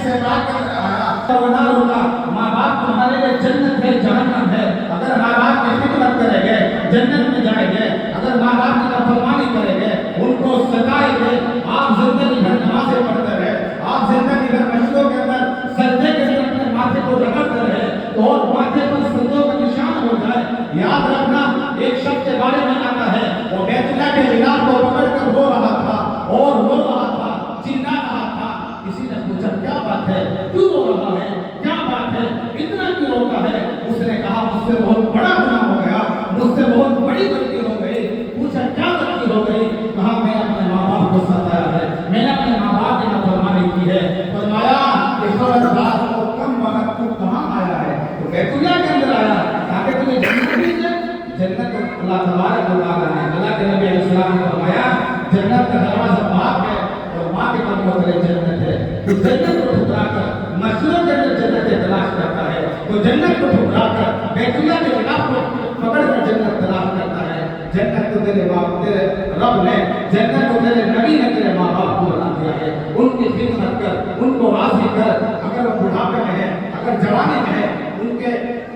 سے بات کر رہا ہے وہ نہ ہوگا. ماں باپ تمہارے لیے جنت ہے جہنم ہے. اگر ماں باپ کی خدمت کریں گے جنت میں جائیں گے. اگر ماں باپ کی نافرمانی کریں گے ان کو ستائیں گے. آپ زندگی بھر نمازیں پڑھتے رہے, آپ زندگی بھر مسجدوں کے اندر سجدے کے اندر اپنے ماتھے کو رگڑتے رہے اور ماتھے پر سجدوں کا نشان ہو جائے. یاد رکھنا ایک شخص کے بارے میں آتا ہے وہ بیت اللہ کے مینار کو پکڑ کر رو رہا تھا اور رو رہا تھا, چلا رہا تھا. کسی نے پوچھا کیا بات ہے, کیوں رو رہا ہے, کیا بات ہے, اتنا کیوں روتا ہے؟ اس نے کہا مجھ سے بہت بڑا گناہ ہو گیا, مجھ سے بہت بڑی غلطی ہو گئی. پوچھا کیا غلطی ہو گئی؟ کہا میں نے اپنے ماں باپ کو ستایا ہے, میں نے اپنے ماں باپ کی نافرمانی کی ہے. فرمایا کہ خبردار کو کم وقت تو کہاں آیا ہے؟ تو بیت اللہ کے اندر آیا تاکہ تمہیں جنت مل جائے. جنت کو اللہ تبارک و تعالیٰ نے, اللہ کے نبی علیہ السلام نے فرمایا جنت کا دروازہ باپ ہے اور ماں کے قدموں تلے جنت ہے. تو جنت کو ٹھکرا کر مسجدوں کے اندر جنت تلاش کرتا ہے, تو جنت کو ٹھکرا کر بیت اللہ کے خلاف کو پکڑ کر جنت تلاش کرتا ہے. جنت کو تیرے باپ تیرے رب نے, جنت کو تیرے نبی نے تیرے ماں باپ کو بنا دیا ہے. ان کی خدمت کر, ان کو راضی کر. اگر وہ بڑھاپے میں ہے, اگر جوانی میں ہے,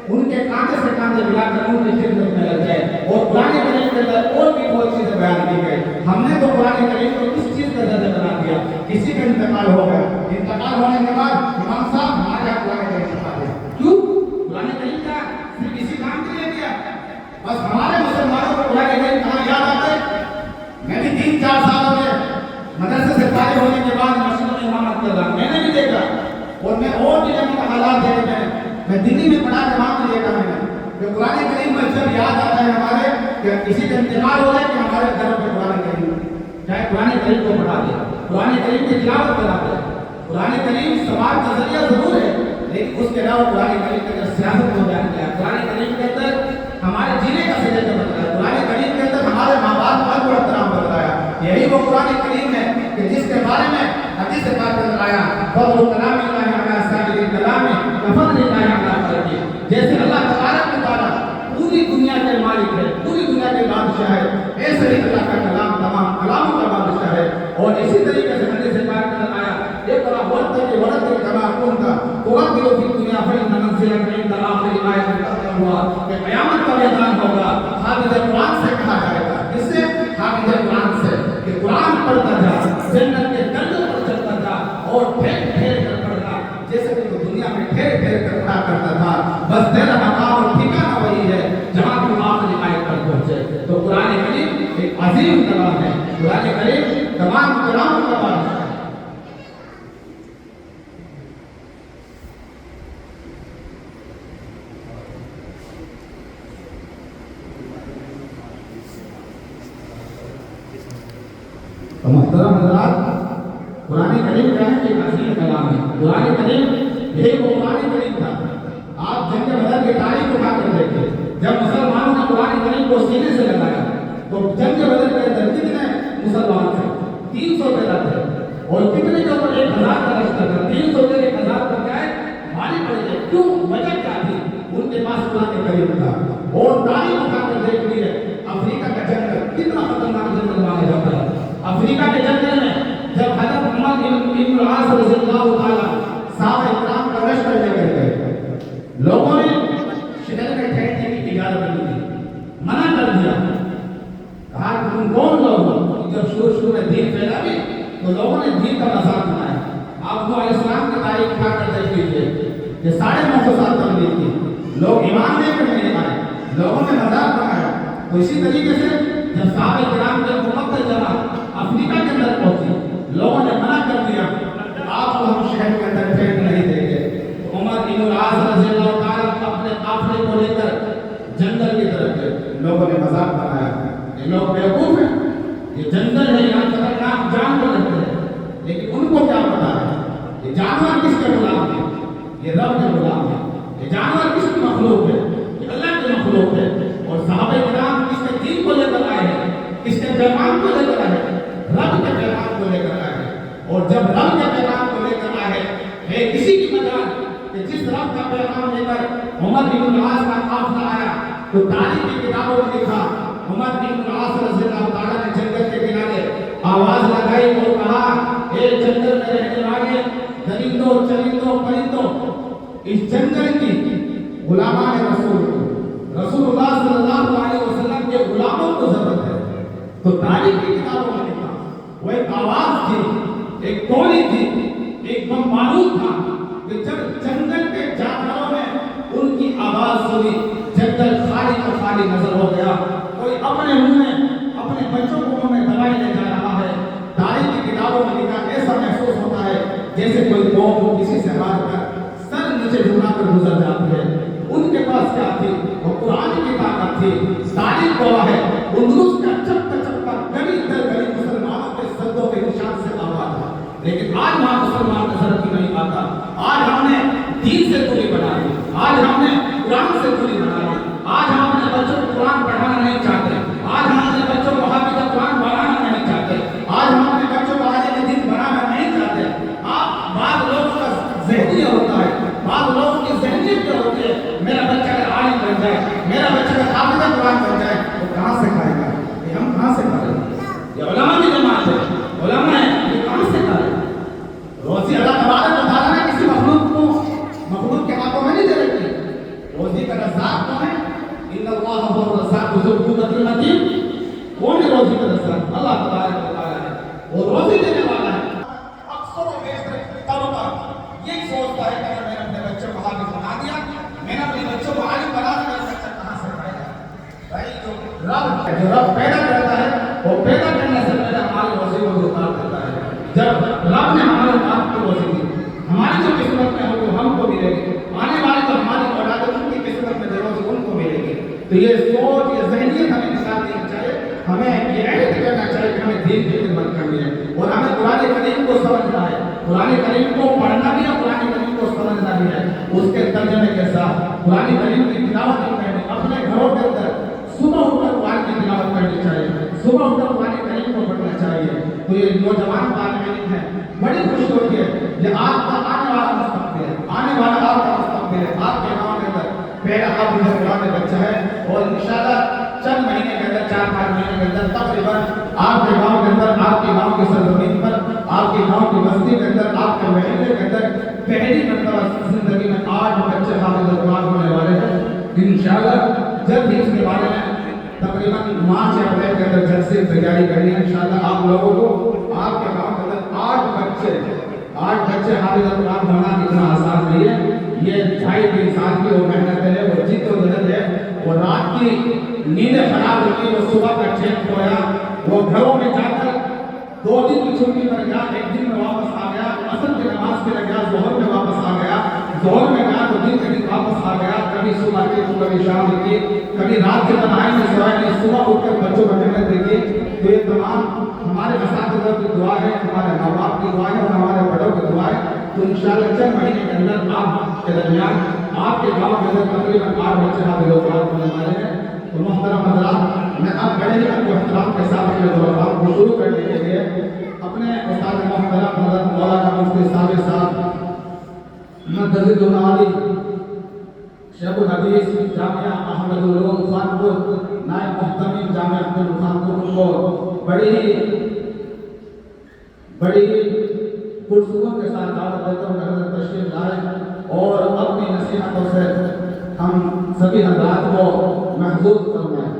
ان کے کاندھے سے کاندھے ملا کر ان کی خدمت میں لگ جائے. اور قرآن کریم کے اندر اور بھی بہت چیزیں بیان کی گئی. ہم نے تو قرآن کریم کو کس چیز کا درجہ بنا دیا؟ کسی کا انتقال ہو گیا, انتقال ہونے کے بعد امام صاحب ہمارے یہاں قرآن کریم پڑھا دیا. کیوں؟ قرآن کریم کا صرف اسی کام کے لیے کیا؟ بس ہمارے مسلمانوں کو قرآن کریم کہاں یاد آتا ہے؟ میں بھی 3-4 سال ہو گئے مدرسے سے فارغ ہونے کے بعد مسجد میں امامت کر رہا, میں نے بھی دیکھا اور میں اور بھی جگہ کا حالات دیکھے ہیں. میں دلی میں پڑھا کے وہاں بھی دیکھا میں نے کہ قرآن کریم میں جب یاد آتا ہے ہمارے کہ کسی کا انتقال ہو جائے کہ ہمارے گھروں پہ قرآن کریم, چاہے قرآن کریم کو پڑھا دیا, قرآن کریم کی تلاوت کرا دیا. قرآن کریم سماج کا ذریعہ ضرور ہے لیکن اس کے علاوہ قرآن کریم کے اندر سیاست کو بیان کیا, قرآن کریم کے اندر ہمارے جینے کا طریقہ بتایا, قرآن کریم کے اندر ہمارے ماں باپ کا کو احترام بتایا. یہی وہ قرآن کریم ہے کہ جس کے بارے میں حدیث پاک کے اندر آیا فضل کلام اللہ علی سائر الکلام کفضل اللہ علی خلقہ. جیسے اللہ تبارک و تعالیٰ پوری دنیا کے مالک ہے, پوری دنیا کے بادشاہ ہے, ایسے ہی اللہ کا کلام تمام کلاموں کا بادشاہ ہے. اور اسی طریقے سے حدیث پاک کے اندر آیا اقرأ ورتل کما كنت ترتل في الدنيا فإن منزلك عند آخر آية تقرأها. کہ قیامت کا میدان ہوگا, حافظ قرآن سے کہا جائے گا. کس سے؟ حافظ قرآن سے, کہ قرآن پڑھتا جا, جنت کے درجوں پر چلتا جا اور پھیر پھیر کر پڑھنا جیسے کہ وہ دنیا میں پھیر پھیر کر پڑھا کرتا تھا. بس تیرا مقام اور ٹھکانہ وہی ہے جہاں تم آخری آیت پر پہنچے. تو قرآن کریم ایک عظیم کلام ہے, قرآن کریم تمام کلام کا بادشاہ ہے. محترم حضرات, قرآن کریم کا ایک عظیم کلام ہے. قرآن کریم یہی وہ قرآن کریم تھا. آپ جنگ بدر کی تاریخ اٹھا کر دیکھیں, جب مسلمانوں نے قرآن کریم کو سینے سے لگایا تو جنگ بدر کے اندر کتنے مسلمان تھے؟ 300 پیدا تھے. اور کتنے کے اوپر 1000 کا رشتہ تھا. 300 سے 1000 پر کیا ہے ماری پڑے گئے. کیوں؟ وجہ کیا تھی؟ ان کے پاس قرآن کریم تھا. اور تاریخ اٹھا کر دیکھ لیے افریقہ کا جنگل کتنا خطرناک جنگل مانا جاتا ہے. افریقہ کے جنگل میں جب حضرت محمد بن العاص رضی اللہ تعالیٰ صحابہ اکرام کا رشتہ لے کر گئے, لوگوں نے شہر میں ٹھہرنے کی اجازت نہیں دی, منع کر دیا. کہا کہ تم کون لوگ ہو؟ جب شروع میں دین پھیلا بھی تو لوگوں نے دین کا مذاق بنایا. آپ کو علیہ السلام کی تاریخ اٹھا کر دیکھ لیجیے کہ 950 سال تبلیغ کی, لوگ ایمان لے کر نہیں آئے, لوگوں نے مذاق بنایا. تو اسی طریقے سے جب صحابہ کرام کے مقدس جمع افریقہ کے اندر پہنچی, لوگوں نے منع کر دیا آپ کو ہم شہر کے اندر پھینک نہیں دیں گے. عمر بن العاص رضی اللہ تعالیٰ اپنے قافلے کو لے کر جنگل کی طرف گئے. لوگوں نے مذاق بنایا, یہ لوگ بیوقوف ہیں, یہ جنگل ہے, یہاں خطرناک جانور رہتے ہیں. لیکن ان کو کیا پتا ہے یہ جانور کس کے غلام ہیں؟ یہ رب کے غلام ہیں. یہ جانور کس کی مخلوق ہے؟ یہ اللہ کی مخلوق ہے. اور صحابہ کرام کس کے دین کو لے کر آئے ہیں؟ کس کے پیغام کو لے کر آئے ہیں؟ رب کے پیغام کو لے کر آئے ہیں. اور جب رب کے پیغام کو لے کر آئے ہیں, کسی کی مجال کہ جس رب کا پیغام لے کر عمر بن العاص کا قافلہ آیا تو تاریخ کی کتابوں میں لکھا عمر بن العاص رضی اللہ تعالیٰ نے جنگل کے کنارے آواز لگائی اور کہا اے جنگل میں رہنے والے درندوں درندوں چرندوں پرندوں اس جنگل کی غلامان رسول رسول اللہ صلی اللہ علیہ وسلم کے غلاموں کو ضرورت ہے. تو تاریخ کی کتابوں میں لکھا وہ ایک آواز تھی، ایک ٹولی تھی، ایک بم بارود تھا کہ جب جنگل کے جانوروں نے ان کی آواز سنی جنگل خالی کا خالی نظر ہو گیا. کوئی اپنے منہ میں اپنے بچوں کو منہ میں دوائی لے جا رہا ہے. تاریخ کی کتابوں میں لکھا ایسا محسوس ہوتا ہے جیسے کوئی قوم کسی سے ہار کر سر نیچے جھکا کر گزر جاتی ہے. ان کے پاس کیا تھی؟ وہ قرآن کی طاقت تھی. تاریخ گواہ ہے اندلس کا چپا چپا گلی در گلی مسلمانوں کے سردوں کے نشان سے آباد ہے. لیکن آج وہاں مسلمان نظر کی نہیں آتا. آج ہم نے دین سے دوری بنا لی، آج ہم نے قرآن سے دوری بنا لی. آج ہم اپنے بچوں کو قرآن پڑھانا نہیں چاہتے. آج ہم اپنے بچوں کو حافظ قرآن بنانا نہیں چاہتے. آج ہم اپنے بچوں کو آج کے دن بنانا نہیں چاہتے. آپ بعض لوگوں کا ذہنیہ ہوتا ہے، بعض لوگوں کی ذہنیت کیا ہوتی ہے، میرا بچہ اگر عالم بن جائے، میرا بچہ اگر حافظ قرآن بن جائے، وہ کہاں سے کھائے گا؟ یہ ہم کہاں سے کھائیں گے؟ یہ علماء کی جماعت ہے، علماء ہے، یہ کہاں سے کھائے گا؟ روزی اللہ تبارک و تعالیٰ نے کسی مخلوق کے ہاتھوں میں نہیں دے رکھی. روزی کا رزاق کون ہے؟ ان اللہ هو الرزاق ذو القوة المتین. کون ہے روزی کا رزاق؟ اللہ تبارک و تعالیٰ ہے، وہ روزی دینے والا ہے. اکثر و بیشتر طبقہ یہ سوچتا ہے کہ اگر میں نے اپنے بچوں کو حافظ بنا دیا، میں نے اپنے بچوں کو عالم بنا دیا، میرا بچہ کہاں سے پائے گا؟ بھائی جو رب پیدا کرتا ہے وہ پیدا کرنے سے پہلے ہماری روزی کو اتار دیتا ہے. جب رب نے ہمارے باپ کو روزی دی، ہماری جو قسمت میں ہو وہ ہم کو ملے گی، آنے والی جو ہماری اولاد ہے ان کی قسمت میں جو روزی ان کو ملے گی. تو یہ سوچ، یہ ذہنیت ہمیں نصاب دینی چاہیے. ہمیں یہ عہد کرنا چاہیے کہ ہمیں دین کی خدمت کرنی ہے اور ہمیں قرآن کریم کو سمجھنا ہے. قرآن کریم کو پڑھنا بھی ہے، قرآن کریم کو سمجھنا بھی ہے. اس کے ترجمے کے ساتھ قرآن کریم کی تلاوت کرنی، اپنے گھروں کے اندر صبح اٹھ کر قرآن کی تلاوت کرنی چاہیے، صبح اٹھ کر قرآن کریم کو پڑھنا چاہیے. تو یہ نوجوان طالب علم ہے، بڑی خوشی ہوتی ہے. یہ آپ کا آنے والا مستقبل ہے، آنے والا آپ کا مستقبل ہے. آپ کے گاؤں کے اندر پہلا حافظ قرآن بچہ ہے اور انشاءاللہ چند مہینے کے اندر، 4-5 مہینے کے اندر تقریباً آپ کے گاؤں کے اندر، آپ کے گاؤں کی سرزمین پر، آپ کے گاؤں کی بستی کے اندر، آپ کے محلے کے اندر پہلی مرتبہ زندگی میں 8 بچے حافظ قرآن ہونے والے ہیں. انشاءاللہ جلد ہی اس کے بارے میں تقریباً مارچ یا اپریل کے اندر جلد سے تیاری کرنی ہے. انشاءاللہ آپ لوگوں کو آپ کے گاؤں کے اندر 8 بچے حافظ قرآن بنانا اتنا آسان نہیں ہے. یہ 2.5-3 سال کی وہ محنت ہے، وہ جد و جہد ہے. وہ رات کی نیندیں خراب ہوتی، وہ صبح کا چین کھویا، وہ گھروں میں جا کر 2 دن کی چھٹی پر گیا، 1 دن میں واپس آ گیا، عصر کی نماز کے لیے گیا، ظہر میں واپس آ گیا، ظہر میں گیا تو دن کے دن واپس آ گیا. کبھی صبح کی تو کبھی شام کی، کبھی رات کے تنہائی میں سوائے نہیں، صبح اٹھ کر بچوں کو محنت دیکھی. تو یہ تمام ہمارے اساتذہ کی دعا ہے، ہمارے ماں باپ کی دعا ہے اور ہمارے بڑوں کی دعا ہے. تو انشاءاللہ چند مہینے کے اندر آپ کے درمیان آپ کے گاؤں کے اندر تقریباً 8 بچے حافظ قرآن ہونے والے ہیں. تو محترم حضرات، میں اب بڑے کو احترام کے ساتھ اپنے دعا کو شروع کرنے کے لیے اپنے استاد محترم حضرت مولانا مفتی صاحب مدرس العالی شیخ الحدیث جامعہ احمد العلوم خانپور، نائب محتمم جامعہ احمد العلوم خانپور کو بڑی پرسکون کے ساتھ دعوت دیتا ہوں کہ حضرت تشریف لائیں اور اپنی نصیحتوں سے ہم سبھی حضرات کو محظوظ فرمائیں.